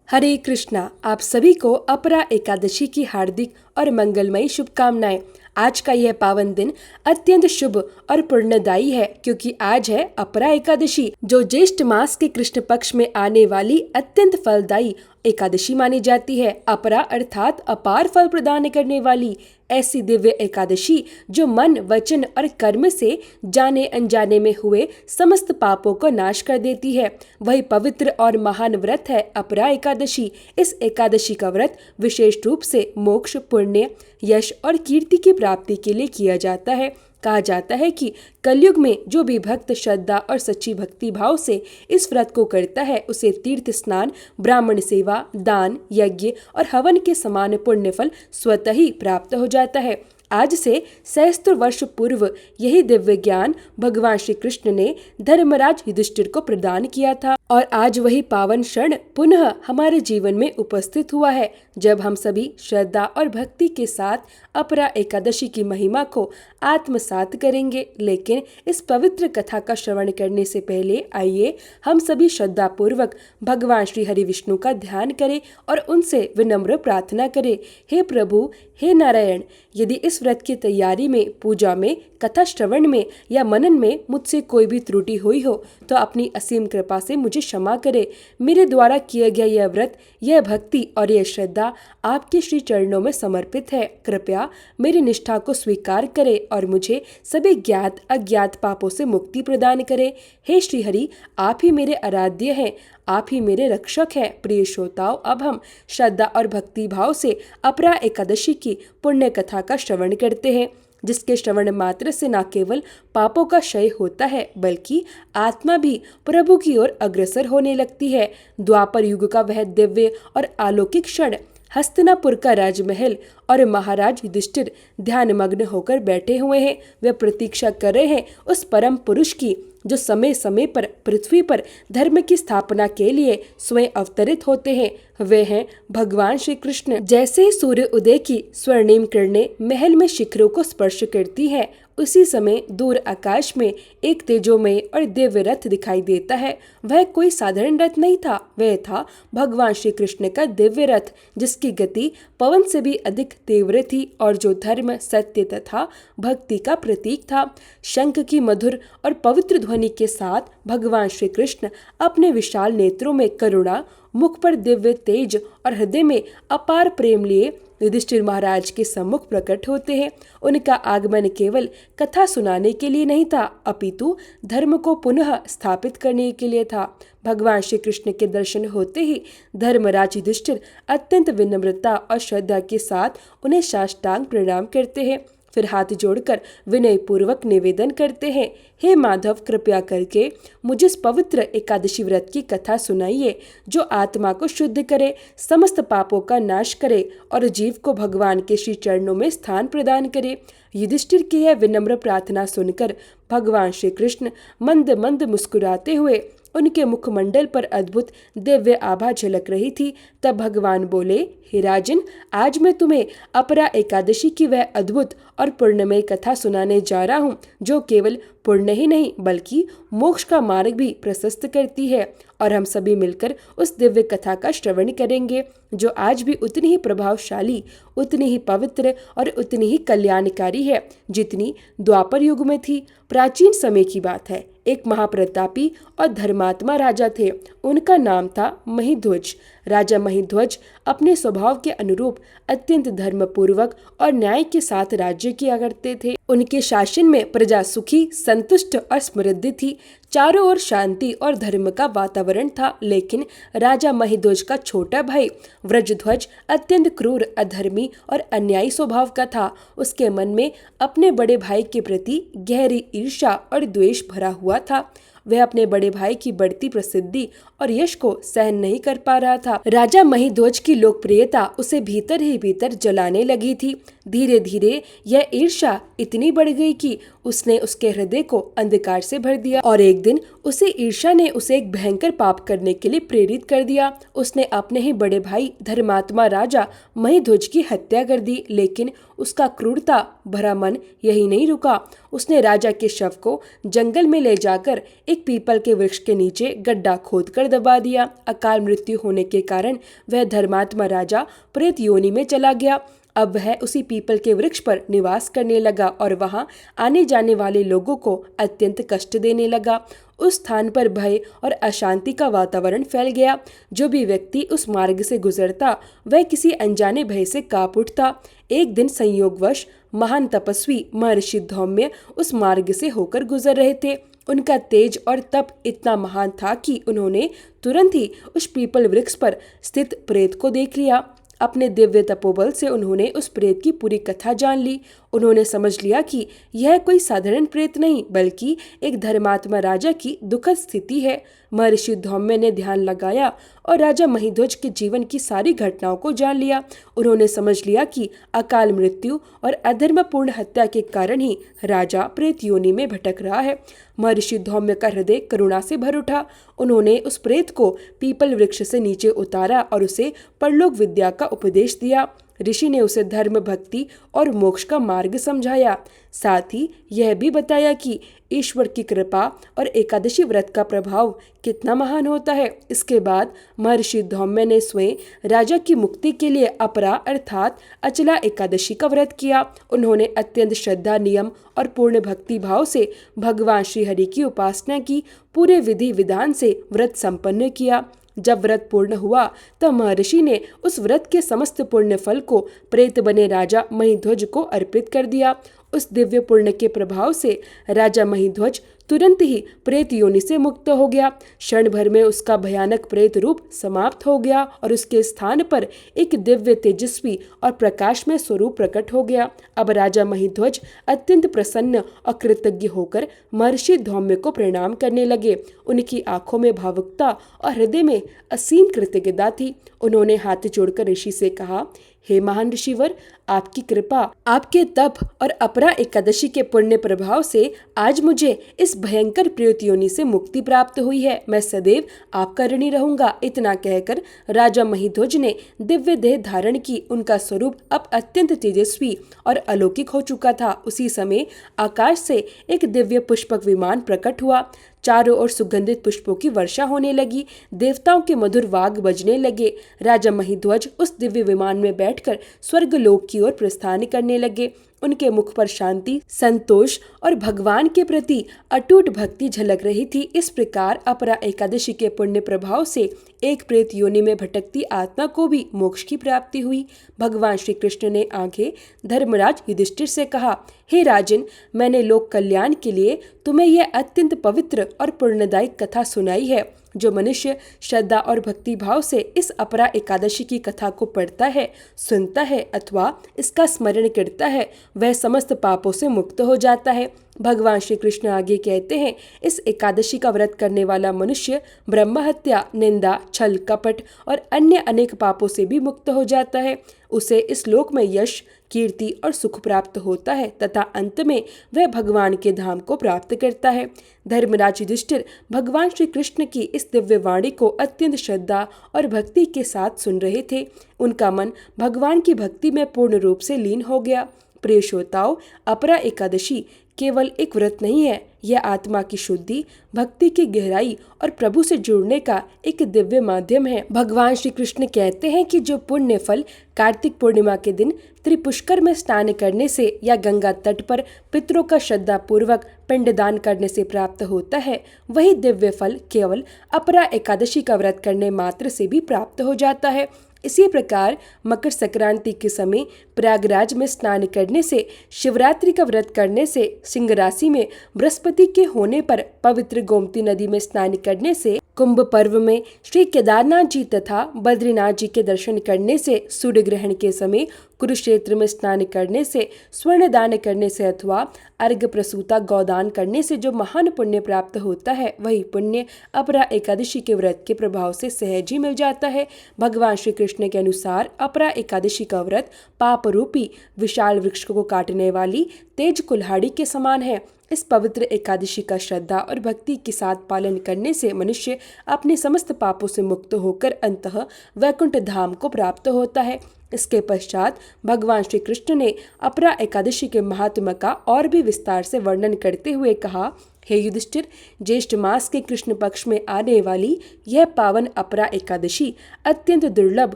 हरे कृष्णा। आप सभी को अपरा एकादशी की हार्दिक और मंगलमयी शुभकामनाएं। आज का यह पावन दिन अत्यंत शुभ और पुण्यदायी है, क्योंकि आज है अपरा एकादशी, जो ज्येष्ठ मास के कृष्ण पक्ष में आने वाली अत्यंत फलदायी एकादशी मानी जाती है। अपरा अर्थात अपार फल प्रदान करने वाली ऐसी दिव्य एकादशी जो मन, वचन और कर्म से जाने अनजाने में हुए समस्त पापों को नाश कर देती है, वही पवित्र और महान व्रत है अपरा एकादशी। इस एकादशी का व्रत विशेष रूप से मोक्ष, पुण्य, यश और कीर्ति की प्राप्ति के लिए किया जाता है। कहा जाता है कि कलयुग में जो भी भक्त श्रद्धा और सच्ची भक्ति भाव से इस व्रत को करता है, उसे तीर्थ स्नान, ब्राह्मण सेवा, दान, यज्ञ और हवन के समान पुण्य फल स्वतः ही प्राप्त हो जाता है। आज से सहस्त्र वर्ष पूर्व यही दिव्य ज्ञान भगवान श्री कृष्ण ने धर्मराज युधिष्ठिर को प्रदान किया था, और आज वही पावन क्षण पुनः हमारे जीवन में उपस्थित हुआ है, जब हम सभी श्रद्धा और भक्ति के साथ अपरा एकादशी की महिमा को आत्मसात करेंगे। लेकिन इस पवित्र कथा का श्रवण करने से पहले आइए हम सभी श्रद्धा पूर्वक भगवान श्री हरि विष्णु का ध्यान करें और उनसे विनम्र प्रार्थना करें। हे प्रभु, हे नारायण, यदि इस व्रत की तैयारी में, पूजा में, कथा श्रवण में या मनन में मुझसे कोई भी त्रुटि हुई हो तो अपनी असीम कृपा से मुझे क्षमा करे। मेरे द्वारा किया गया यह व्रत, यह भक्ति और यह श्रद्धा आपके श्री चरणों में समर्पित है। कृपया मेरी निष्ठा को स्वीकार करे और मुझे सभी ज्ञात अज्ञात पापों से मुक्ति प्रदान करे। हे श्री हरि, आप ही मेरे आराध्य हैं, आप ही मेरे रक्षक हैं। प्रिय श्रोताओं, अब हम श्रद्धा और भक्ति भाव से अपरा एकादशी की पुण्य कथा का श्रवण करते हैं, जिसके श्रवण मात्र से न केवल पापों का क्षय होता है, बल्कि आत्मा भी प्रभु की ओर अग्रसर होने लगती है। द्वापर युग का वह दिव्य और अलौकिक क्षण, हस्तिनापुर का राजमहल और महाराज युधिष्ठिर ध्यान मग्न होकर बैठे हुए हैं। वे प्रतीक्षा कर रहे हैं उस परम पुरुष की, जो समय समय पर पृथ्वी पर धर्म की स्थापना के लिए स्वयं अवतरित होते हैं। वे हैं भगवान श्री कृष्ण। जैसे ही सूर्य उदय की स्वर्णिम किरणें महल में शिखरों को स्पर्श करती है, उसी समय दूर आकाश में एक तेजोमय और दिव्य रथ दिखाई देता है। वह कोई साधारण रथ नहीं था, वह था भगवान श्री कृष्ण का दिव्य रथ, जिसकी गति पवन से भी अधिक तीव्र थी और जो धर्म, सत्य तथा भक्ति का प्रतीक था। शंख की मधुर और पवित्र ध्वनि के साथ भगवान श्री कृष्ण अपने विशाल नेत्रों में करुणा, मुख पर दिव्य तेज और हृदय में अपार प्रेम लिए युधिष्ठिर महाराज के सम्मुख प्रकट होते हैं। उनका आगमन केवल कथा सुनाने के लिए नहीं था, अपितु धर्म को पुनः स्थापित करने के लिए था। भगवान श्री कृष्ण के दर्शन होते ही धर्मराज युधिष्ठिर अत्यंत विनम्रता और श्रद्धा के साथ उन्हें साष्टांग प्रणाम करते हैं, फिर हाथ जोड़कर विनय पूर्वक निवेदन करते हैं, हे माधव, कृपया करके मुझे इस पवित्र एकादशी व्रत की कथा सुनाइए, जो आत्मा को शुद्ध करे, समस्त पापों का नाश करे और जीव को भगवान के श्री चरणों में स्थान प्रदान करे। युधिष्ठिर की यह विनम्र प्रार्थना सुनकर भगवान श्री कृष्ण मंद मंद मुस्कुराते हुए, उनके मुखमंडल पर अद्भुत दिव्य आभा झलक रही थी। तब भगवान बोले, हे राजन, आज मैं तुम्हें अपरा एकादशी की वह अद्भुत और पुण्यमय कथा सुनाने जा रहा हूँ, जो केवल पुण्य ही नहीं बल्कि मोक्ष का मार्ग भी प्रशस्त करती है। और हम सभी मिलकर उस दिव्य कथा का श्रवण करेंगे, जो आज भी उतनी ही प्रभावशाली, उतनी ही पवित्र और उतनी ही कल्याणकारी है, जितनी द्वापर युग में थी। प्राचीन समय की बात है। एक महाप्रतापी और धर्मात्मा राजा थे। उनका नाम था महिध्वज। राजा महिध्वज अपने स्वभाव के अनुरूप अत्यंत धर्मपूर्वक और न्याय के साथ राज्य किया करते थे। उनके शासन में प्रजा सुखी, संतुष्ट और समृद्ध थी। चारों ओर शांति और धर्म का वातावरण था। लेकिन राजा महिध्वज का छोटा भाई व्रजध्वज अत्यंत क्रूर, अधर्मी और अन्यायी स्वभाव का था। उसके मन में अपने बड़े भाई के प्रति गहरी ईर्ष्या और द्वेष भरा हुआ था। वह अपने बड़े भाई की बढ़ती प्रसिद्धि और यश को सहन नहीं कर पा रहा था। राजा महिध्वज की लोकप्रियता उसे भीतर ही भीतर जलाने लगी थी। धीरे धीरे यह ईर्ष्या इतनी बढ़ गई कि उसने उसके हृदय को अंधकार से भर दिया, और एक दिन उसे ईर्ष्या ने उसे एक भयंकर पाप करने के लिए प्रेरित कर दिया। उसने अपने ही बड़े भाई धर्मात्मा राजा महिध्वज की हत्या कर दी। लेकिन उसका क्रूरता भरा मन यही नहीं रुका। उसने राजा के शव को जंगल में ले जाकर एक एक पीपल के वृक्ष के नीचे गड्ढा खोदकर दबा दिया। अकाल मृत्यु होने के कारण वह धर्मात्मा राजा प्रेत योनि में चला गया। अब वह उसी पीपल के वृक्ष पर निवास करने लगा और वहां आने जाने वाले लोगों को अत्यंत कष्ट देने लगा। उस स्थान पर भय और अशांति का वातावरण फैल गया। जो भी व्यक्ति उस मार्ग से गुजरता वह किसी अनजाने भय से कांप उठता। एक दिन संयोगवश महान तपस्वी महर्षि धौम्य उस मार्ग से होकर गुजर रहे थे। उनका तेज और तप इतना महान था कि उन्होंने तुरंत ही उस पीपल वृक्ष पर स्थित प्रेत को देख लिया। अपने दिव्य तपोबल से उन्होंने उस प्रेत की पूरी कथा जान ली। उन्होंने समझ लिया कि यह कोई साधारण प्रेत नहीं बल्कि एक धर्मात्मा राजा की दुखद स्थिति है। महर्षि धौम्य ने ध्यान लगाया और राजा महिध्वज के जीवन की सारी घटनाओं को जान लिया। उन्होंने समझ लिया कि अकाल मृत्यु और अधर्मपूर्ण हत्या के कारण ही राजा प्रेत योनि में भटक रहा है। महर्षि धौम्य का हृदय करुणा से भर उठा। उन्होंने उस प्रेत को पीपल वृक्ष से नीचे उतारा और उसे परलोक विद्या का उपदेश दिया। ऋषि ने उसे धर्म, भक्ति और मोक्ष का मार्ग समझाया। साथ ही यह भी बताया कि ईश्वर की कृपा और एकादशी व्रत का प्रभाव कितना महान होता है। इसके बाद महर्षि धौम्य ने स्वयं राजा की मुक्ति के लिए अपरा अर्थात अचला एकादशी का व्रत किया। उन्होंने अत्यंत श्रद्धा, नियम और पूर्ण भक्ति भाव से भगवान श्री हरि की उपासना की। पूरे विधि विधान से व्रत संपन्न किया। जब व्रत पूर्ण हुआ तब महर्षि ने उस व्रत के समस्त पुण्य फल को प्रेत बने राजा महिध्वज को अर्पित कर दिया। उस दिव्य पुण्य के प्रभाव से राजा महिध्वज तुरंत ही प्रेत योनि से मुक्त हो गया। क्षण भर में उसका भयानक प्रेत रूप समाप्त हो गया और उसके स्थान पर एक दिव्य, तेजस्वी और प्रकाशमय स्वरूप प्रकट हो गया। अब राजा महिध्वज अत्यंत प्रसन्न और कृतज्ञ होकर महर्षि धौम्य को प्रणाम करने लगे। उनकी आंखों में भावुकता और हृदय में असीम कृतज्ञता थी। उन्होंने हाथ जोड़कर ऋषि से कहा, हे महान ऋषिवर, आपकी कृपा, आपके तप और अपरा एकादशी के पुण्य प्रभाव से आज मुझे इस भयंकर प्रेत योनि से मुक्ति प्राप्त हुई है। मैं सदैव आपका ऋणी रहूंगा। इतना कहकर राजा महिध्वज ने दिव्य देह धारण की। उनका स्वरूप अब अत्यंत तेजस्वी और अलौकिक हो चुका था। उसी समय आकाश से एक दिव्य पुष्पक विमान प्रकट हुआ। चारों ओर सुगंधित पुष्पों की वर्षा होने लगी। देवताओं के मधुर वाग बजने लगे। राजा महिध्वज उस दिव्य विमान में बैठकर स्वर्गलोक की ओर प्रस्थान करने लगे। उनके मुख पर शांति, संतोष और भगवान के प्रति अटूट भक्ति झलक रही थी। इस प्रकार अपरा एकादशी के पुण्य प्रभाव से एक प्रेत योनि में भटकती आत्मा को भी मोक्ष की प्राप्ति हुई। भगवान श्री कृष्ण ने आगे धर्मराज युधिष्ठिर से कहा, हे राजन, मैंने लोक कल्याण के लिए तुम्हें यह अत्यंत पवित्र और पुण्यदायी कथा सुनाई है। जो मनुष्य श्रद्धा और भक्ति भाव से इस अपरा एकादशी की कथा को पढ़ता है, सुनता है अथवा इसका स्मरण करता है, वह समस्त पापों से मुक्त हो जाता है। भगवान श्री कृष्ण आगे कहते हैं, इस एकादशी का व्रत करने वाला मनुष्य ब्रह्म हत्या, निंदा, छल, कपट और अन्य अनेक पापों से भी मुक्त हो जाता है। उसे इस लोक में यश, कीर्ति और सुख प्राप्त होता है तथा अंत में वह भगवान के धाम को प्राप्त करता है। धर्मराज युधिष्ठिर भगवान श्री कृष्ण की इस दिव्य वाणी को अत्यंत श्रद्धा और भक्ति के साथ सुन रहे थे। उनका मन भगवान की भक्ति में पूर्ण रूप से लीन हो गया। प्रिय श्रोताओं, अपरा एकादशी केवल एक व्रत नहीं है, यह आत्मा की शुद्धि, भक्ति की गहराई और प्रभु से जुड़ने का एक दिव्य माध्यम है। भगवान श्री कृष्ण कहते हैं कि जो पुण्य फल कार्तिक पूर्णिमा के दिन त्रिपुष्कर में स्नान करने से या गंगा तट पर पितरों का श्रद्धा पूर्वक पिंडदान करने से प्राप्त होता है, वही दिव्य फल केवल अपरा एकादशी का व्रत करने मात्र से भी प्राप्त हो जाता है। इसी प्रकार मकर संक्रांति के समय प्रयागराज में स्नान करने से, शिवरात्रि का व्रत करने से, सिंह राशि में बृहस्पति के होने पर पवित्र गोमती नदी में स्नान करने से, कुंभ पर्व में श्री केदारनाथ जी तथा बद्रीनाथ जी के दर्शन करने से, सूर्य ग्रहण के समय कुरुक्षेत्र में स्नान करने से, स्वर्ण दान करने से अथवा अर्घ प्रसूता गौदान करने से जो महान पुण्य प्राप्त होता है, वही पुण्य अपरा एकादशी के व्रत के प्रभाव से सहज ही मिल जाता है। भगवान श्री कृष्ण के अनुसार अपरा एकादशी का व्रत पाप रूपी विशाल वृक्ष को काटने वाली तेज कुल्हाड़ी के समान है। इस पवित्र एकादशी का श्रद्धा और भक्ति के साथ पालन करने से मनुष्य अपने समस्त पापों से मुक्त होकर अंततः वैकुंठ धाम को प्राप्त होता है। इसके पश्चात भगवान श्री कृष्ण ने अपरा एकादशी के महात्म्य का और भी विस्तार से वर्णन करते हुए कहा, हे युधिष्ठिर, ज्येष्ठ मास के कृष्ण पक्ष में आने वाली यह पावन अपरा एकादशी अत्यंत दुर्लभ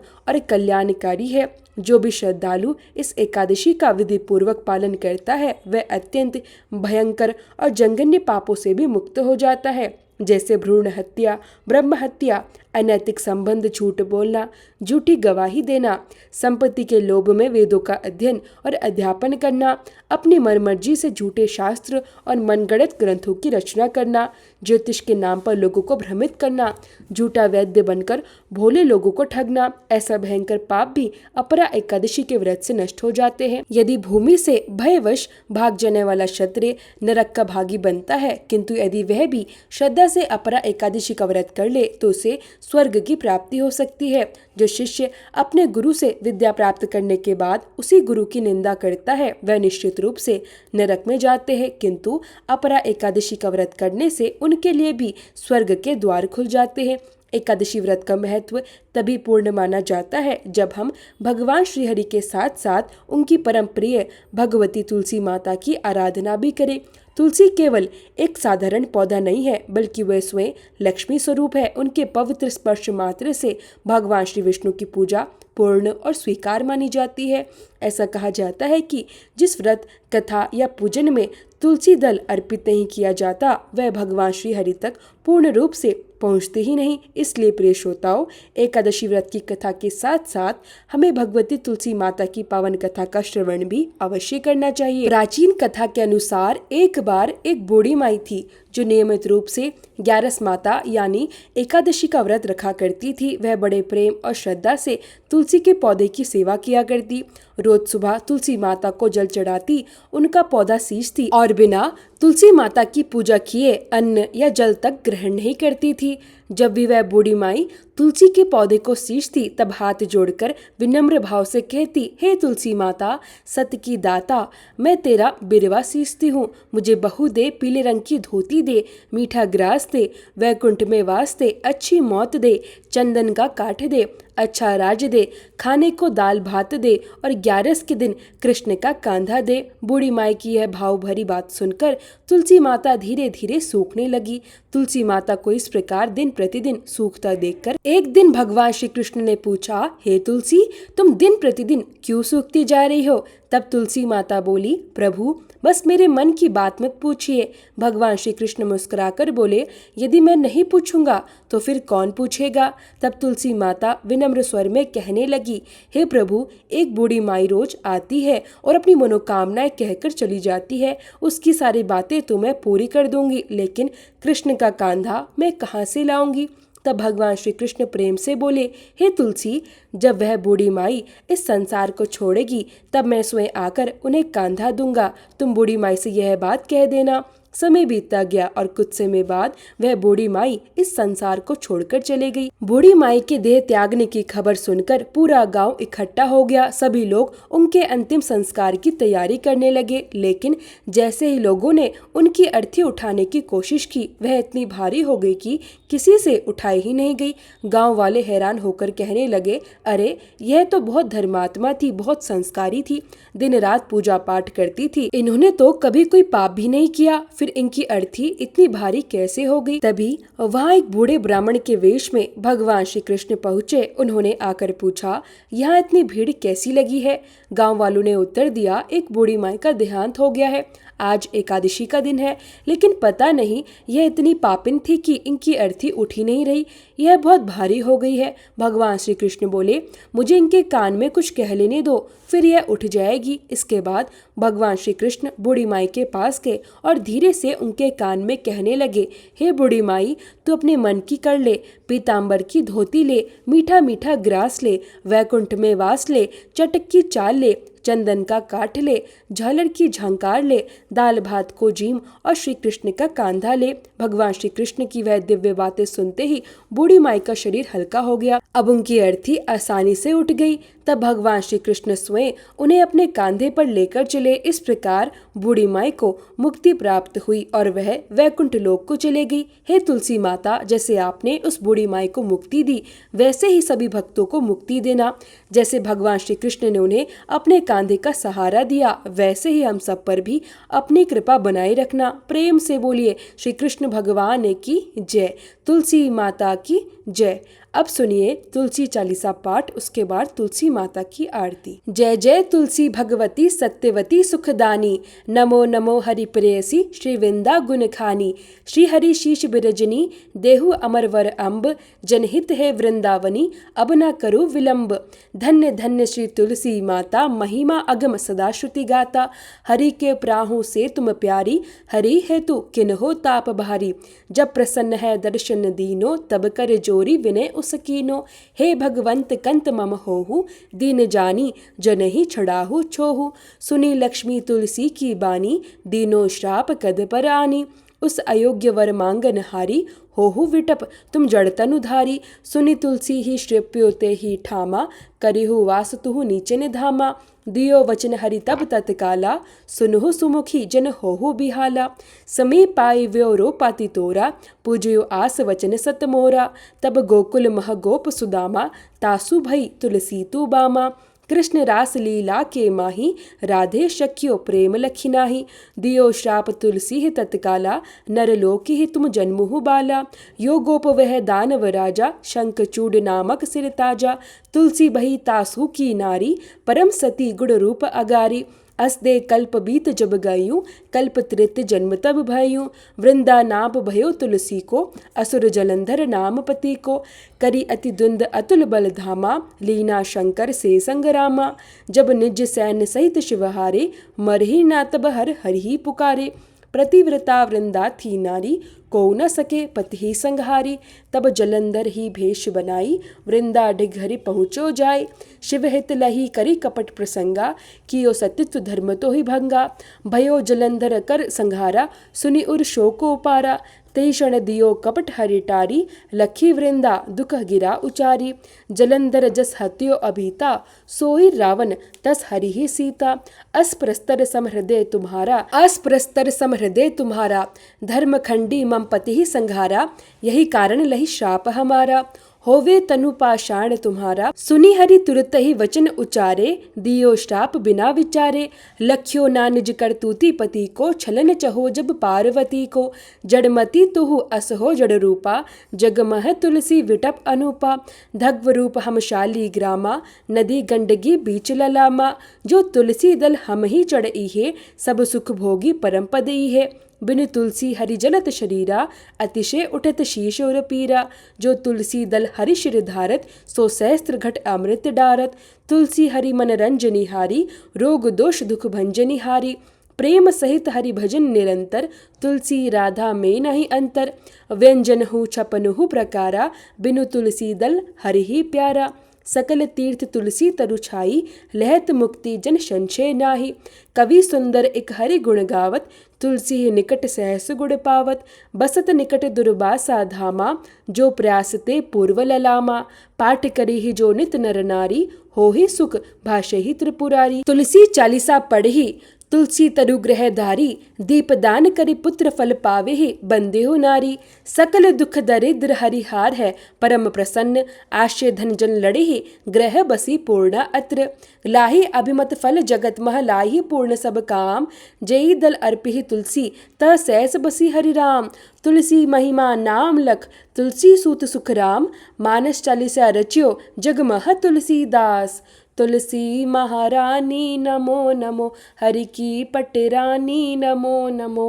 और कल्याणकारी है। जो भी श्रद्धालु इस एकादशी का विधि पूर्वक पालन करता है वह अत्यंत भयंकर और जघन्य पापों से भी मुक्त हो जाता है, जैसे भ्रूण हत्या, ब्रह्म हत्या, अनैतिक संबंध, झूठ बोलना, झूठी गवाही देना, संपत्ति के लोभ में वेदों का अध्ययन और अध्यापन करना, अपनी मनमर्जी से झूठे शास्त्र और मनगढ़ंत ग्रंथों की रचना करना, ज्योतिष के नाम पर लोगों को भ्रमित करना, झूठा वैद्य बनकर भोले लोगों को ठगना, ऐसा भयंकर पाप भी अपरा एकादशी के व्रत से नष्ट हो जाते हैं। यदि भूमि से भयवश भाग जाने वाला क्षत्रिय नरक का भागी बनता है, किंतु यदि वह भी श्रद्धा से अपरा एकादशी का व्रत कर ले तो उसे स्वर्ग की प्राप्ति हो सकती है। जो शिष्य अपने गुरु से विद्या प्राप्त करने के बाद उसी गुरु की निंदा करता है वह निश्चित रूप से नरक में जाते हैं, किंतु अपरा एकादशी का व्रत करने से उनके लिए भी स्वर्ग के द्वार खुल जाते हैं। एकादशी व्रत का महत्व तभी पूर्ण माना जाता है जब हम भगवान श्रीहरि के साथ साथ उनकी परम प्रिय भगवती तुलसी माता की आराधना भी करें। तुलसी केवल एक साधारण पौधा नहीं है, बल्कि वह स्वयं लक्ष्मी स्वरूप है। उनके पवित्र स्पर्श मात्र से भगवान श्री विष्णु की पूजा पूर्ण और स्वीकार मानी जाती है। ऐसा कहा जाता है कि जिस व्रत, कथा या पूजन में तुलसी दल अर्पित नहीं किया जाता वह भगवान श्री हरि तक पूर्ण रूप से पहुँचते ही नहीं। इसलिए प्रिय श्रोताओं, एकादशी व्रत की कथा के साथ साथ हमें भगवती तुलसी माता की पावन कथा का श्रवण भी अवश्य करना चाहिए। प्राचीन कथा के अनुसार एक बार एक बूढ़ी माई थी जो नियमित रूप से 11 माता यानी एकादशी का व्रत रखा करती थी। वह बड़े प्रेम और श्रद्धा से तुलसी के पौधे की सेवा किया करती। रोज सुबह तुलसी माता को जल चढ़ाती, उनका पौधा सींचती और बिना तुलसी माता की पूजा किए अन्न या जल तक ग्रहण नहीं करती थी। जब भी वह बूढ़ी माई तुलसी के पौधे को सींचती तब हाथ जोड़कर विनम्र भाव से कहती, हे तुलसी माता, सत की दाता, मैं तेरा बिरवा सींचती हूँ, मुझे बहू दे, पीले रंग की धोती दे, मीठा ग्रास दे, वैकुंठ में वास दे, अच्छी मौत दे, चंदन का काठ दे, अच्छा राज दे, खाने को दाल भात दे और 11 के दिन कृष्ण का कांधा दे। बूढ़ी माई की यह भाव भरी बात सुनकर तुलसी माता धीरे धीरे सूखने लगी। तुलसी माता को इस प्रकार दिन प्रतिदिन सूखता देखकर एक दिन भगवान श्री कृष्ण ने पूछा, हे तुलसी, तुम दिन प्रतिदिन क्यों सूखती जा रही हो? तब तुलसी माता बोली, प्रभु, बस मेरे मन की बात मत पूछिए। भगवान श्री कृष्ण मुस्कुराकर बोले, यदि मैं नहीं पूछूंगा तो फिर कौन पूछेगा? तब तुलसी माता विनम्र स्वर में कहने लगी, हे प्रभु, एक बूढ़ी माई रोज आती है और अपनी मनोकामनाएं कहकर चली जाती है। उसकी सारी बातें तो मैं पूरी कर दूंगी, लेकिन कृष्ण का कांधा मैं कहाँ से लाऊंगी? तब भगवान श्री कृष्ण प्रेम से बोले, हे तुलसी, जब वह बूढ़ी माई इस संसार को छोड़ेगी तब मैं स्वयं आकर उन्हें कांधा दूंगा। तुम बूढ़ी माई से यह बात कह देना। समय बीतता गया और कुछ समय बाद वह बूढ़ी माई इस संसार को छोड़कर चले गई। बूढ़ी माई के देह त्यागने की खबर सुनकर पूरा गांव इकट्ठा हो गया। सभी लोग उनके अंतिम संस्कार की तैयारी करने लगे, लेकिन जैसे ही लोगों ने उनकी अर्थी उठाने की कोशिश की वह इतनी भारी हो गई कि किसी से उठाई ही नहीं गई। गांव वाले हैरान होकर कहने लगे, अरे यह तो बहुत धर्मात्मा थी, बहुत संस्कारी थी, दिन रात पूजा पाठ करती थी, इन्होंने तो कभी कोई पाप भी नहीं किया, फिर इनकी अर्थी इतनी भारी कैसे हो गई? तभी वहाँ एक बूढ़े ब्राह्मण के वेश में भगवान श्री कृष्ण पहुँचे। उन्होंने आकर पूछा, यहाँ इतनी भीड़ कैसी लगी है? गांव वालों ने उत्तर दिया, एक बूढ़ी माई का देहांत हो गया है। आज एकादशी का दिन है, लेकिन पता नहीं यह इतनी पापिन थी कि इनकी अर्थी उठ ही नहीं रही, यह बहुत भारी हो गई है। भगवान श्री कृष्ण बोले, मुझे इनके कान में कुछ कह लेने दो, फिर यह उठ जाएगी। इसके बाद भगवान श्री कृष्ण बूढ़ी माई के पास गए और धीरे से उनके कान में कहने लगे, हे बूढ़ी माई, तू अपने मन की कर ले, पीताम्बर की धोती ले, मीठा मीठा ग्रास ले, वैकुंठ में वास ले, चटक की चाल ले, चंदन का काठ ले, झालर की झंकार ले, दाल भात को जीम और श्री कृष्ण का कांधा ले। भगवान श्री कृष्ण की वह दिव्य बातें सुनते ही बूढ़ी माई का शरीर हल्का हो गया। अब उनकी अर्थी आसानी से उठ गई। तब भगवान श्री कृष्ण स्वयं उन्हें अपने कांधे पर लेकर चले। इस प्रकार बूढ़ी माई को मुक्ति प्राप्त हुई और वह वैकुंठ लोक को चले गई। हे तुलसी माता, जैसे आपने उस बूढ़ी माई को मुक्ति दी, वैसे ही सभी भक्तों को मुक्ति देना। जैसे भगवान श्री कृष्ण ने उन्हें अपने कांधे का सहारा दिया, वैसे ही हम सब पर भी अपनी कृपा बनाए रखना। प्रेम से बोलिए श्री कृष्ण भगवान की जय, तुलसी माता की जय। अब सुनिए तुलसी चालीसा पाठ, उसके बाद तुलसी माता की आरती। जय जय तुलसी भगवती सत्यवती सुखदानी, नमो नमो हरि प्रेयसी श्री वृंदा गुण खानी। श्री हरि शीश बिरजनी देहु अमर वर अम्ब, जनहित है वृंदावनी अब न करो विलंब। धन्य धन्य श्री तुलसी माता, महिमा अगम सदा श्रुति गाता। हरि के प्राहों से तुम प्यारी, हरि है तू किन्हो ताप भारी। जब प्रसन्न है दर्शन दीनो, तब कर जोरी विनय उसकीनो। हे भगवंत कंत मम होहु, दीन जानी जनहि छड़ाहु छोहु। सुनी लक्ष्मी तुलसी की बानी, दीनो श्राप कद पर आनी। उस अयोग्य वर मांगन हारी, होहु विटप तुम जड़तन उधारी। सुनी तुलसी ही श्रेप्यो ते ही ठामा, करिहु वास तुहु नीचे निधामा। दियो वचन हरि तब तत्काला, सुनहु सुमुखी जन होहु बिहाला। समीप पाई व्यो रो पाति तोरा, पूजयो आस वचन सत मोरा। तब गोकुल मह गोप सुदामा, तासु भई तुलसी तू बामा। कृष्ण रास लीला के माही, राधे शक्यो प्रेम लखी नाही। दियो श्राप तुलसी ही तत्काला, नर लोकी ही तुम जन्मुहु बाला। यो गोप वह दानव राजा, शंखचूड नामक सिर ताजा। तुलसी बही तासु की नारी, परम सती गुण रूप अगारी। असदे कल्प बीत जब गयूं, कल्प त्रेत जन्म तब भयूं। वृंदा नाप भयो तुलसी को, असुर जलंधर नाम पति को। करी अति द्वंद अतुल बल धामा, लीना शंकर से संग्रामा। जब निज सैन्य सहित शिवहारे, मरही ना तब हर हरि पुकारे। प्रतिव्रता वृंदा थी नारी, को न सके पति ही संहारी। तब जलंधर ही भेष बनाई, वृंदा डिघरि पहुँचो जाय। शिवहित लही करी कपट प्रसंगा, कियो सतित्व धर्म तो ही भंगा। भयो जलंधर कर संहारा, सुनि उर शोको पारा। तेई क्षण दियो कपट हरिटारी, लखी वृंदा दुख गिरा उचारी। जलंधर जस हत्यो अभीता, सोई रावण तस हरि ही सीता। अस्प्रस्तर समहृदय तुम्हारा, अस्प्रस्तर समहृदय तुम्हारा। धर्म खंडी मम पति ही संघारा, यही कारण लही श्राप हमारा। होवे तनु पाषाण तुम्हारा, सुनी हरि तुरत ही वचन उचारे। दियो श्राप बिना विचारे, लख्यो ना निज करतूती पति को। छलन चहो जब पार्वती को, जड़मती तुहु असहो जड़ रूपा। जगमह तुलसी विटप अनुपा, धग्व रूप हम शाली ग्रामा। नदी गंडगी बीच ललामा, जो तुलसी दल हम ही चढ़ई है। सब सुख भोगी परम पदई है। बिन तुलसी हरि जलत शरीरा, अतिशय उठत शीश और पीरा। जो तुलसी दल हरि शिर धारत, सो सहस्त्र घट अमृत डारत। तुलसी हरि मन रंजनी हारी, रोग दोष दुख भंजनी हारी। प्रेम सहित हरि भजन निरंतर, तुलसी राधा में नहीं अंतर। व्यंजन हूँ छपन हूँ प्रकारा, बिनु तुलसी दल हरि ही प्यारा। सकल तीर्थ तुलसी तरु छाई, लहत मुक्ति जन संशय नाही। कवि सुंदर एक हरि गुण गावत, तुलसी निकट सहस गुण पावत। बसत निकट दुर्बासा धामा, जो प्रयासते पूर्व ललामा। पाठ करी ही जो नित नर नारी, हो ही सुख भाषे ही त्रिपुरारी। तुलसी चालीसा पढ़ी, तुलसी तरु ग्रह धारी। दीप दान करी पुत्र फल पावे ही, बंदे हो नारी। सकल दुख दरिद्र हरिहार है, परम प्रसन्न आश्रय धन जन लड़े ही। ग्रह बसी पूर्ण अत्र, लाही अभिमत फल जगत मह लाही पूर्ण सब काम। जयी दल अर्पि ही तुलसी, त सहस बसी हरि राम। तुलसी महिमा नाम लख, तुलसी सूत सुख राम। मानस चालीसा रच्यो, जगमह तुलसीदास। तुलसी महारानी नमो नमो, हरि की पटरानी नमो नमो।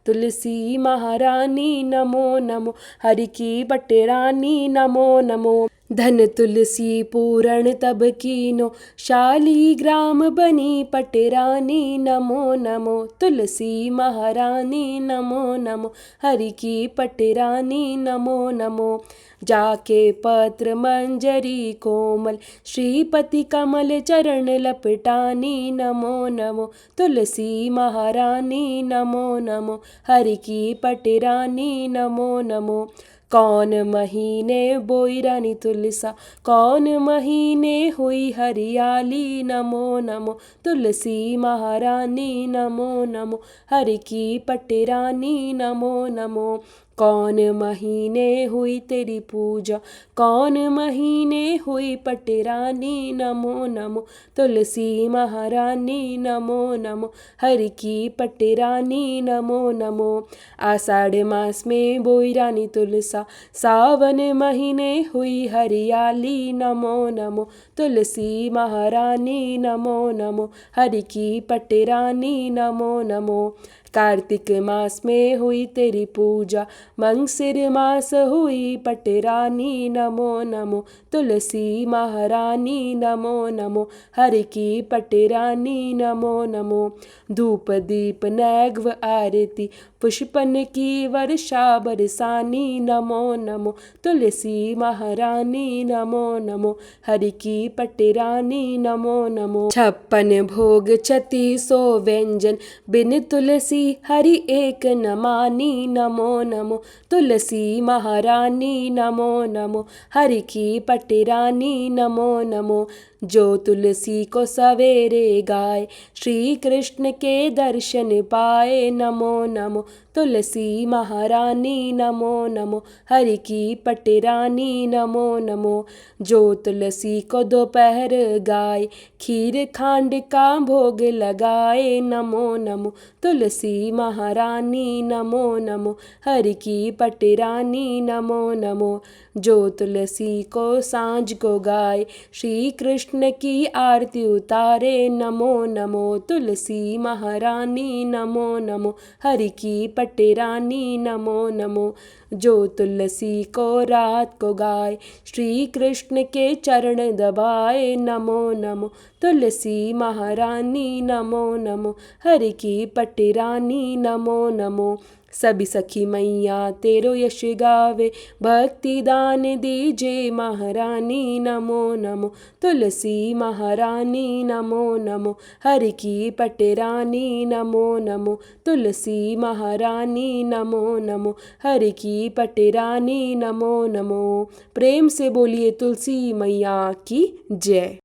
तुलसी महारानी नमो नमो, हरि की पटरानी नमो नमो। धन तुलसी पूरण तब कीनो, शालीग्राम बनी पटरानी। नमो नमो तुलसी महारानी, नमो नमो हरि की पटरानी। नमो नमो जाके पत्र मंजरी कोमल, श्रीपति कमल चरण लपटानी। नमो नमो तुलसी महारानी, नमो नमो हरि की पटरानी। नमो नमो कौन महीने बोई रानी तुलसा, कौन महीने हुई हरियाली। नमो नमो तुलसी महारानी, नमो नमो हरि की पटरानी। नमो नमो कौन महीने हुई तेरी पूजा, कौन महीने हुई पटरानी। नमो नमो तुलसी महारानी, नमो नमो हरि की पटरानी। नमो नमो आषाढ़ मास में बोई रानी तुलसा, सावन महीने हुई हरियाली। नमो नमो तुलसी महारानी, नमो नमो हरि की पटरानी। नमो नमो कार्तिक मास में हुई तेरी पूजा, मंगसिर मास हुई पटरानी। नमो नमो तुलसी महारानी, नमो नमो हरि की पटरानी। नमो नमो धूप दीप नैग्व आरती, पुष्पन की वर्षा बरसानी। नमो नमो तुलसी महारानी, नमो नमो हरि की पटरानी। नमो नमो 56 भोग 3600 व्यंजन, बिन तुलसी हरि एक न मानी। नमो नमो तुलसी महारानी, नमो नमो हरि की पटरानी। नमो नमो जो तुलसी को सवेरे गाए, श्री कृष्ण के दर्शन पाए। नमो नमो तुलसी महारानी, नमो नमो हरि की पटरानी। नमो नमो जो तुलसी को दोपहर गाए, खीर खांड का भोग लगाए। नमो नमो तुलसी महारानी, नमो नमो हरि की पटरानी। नमो नमो जो तुलसी को सांझ को गाए, श्री कृष्ण की आरती उतारे। नमो नमो तुलसी महारानी, नमो नमो हरि की पटरानी। नमो नमो जो तुलसी को रात को गाए, श्री कृष्ण के चरण दबाए। नमो नमो तुलसी महारानी, नमो नमो हरि की पटरानी। नमो नमो सभी सखी मैया तेरो यश गावे, भक्ति दान दीजे महारानी। नमो नमो तुलसी महारानी, नमो नमो हरि की पटरानी। नमो नमो तुलसी महारानी, नमो नमो हरि की पटरानी। नमो नमो प्रेम से बोलिए तुलसी मैया की जय।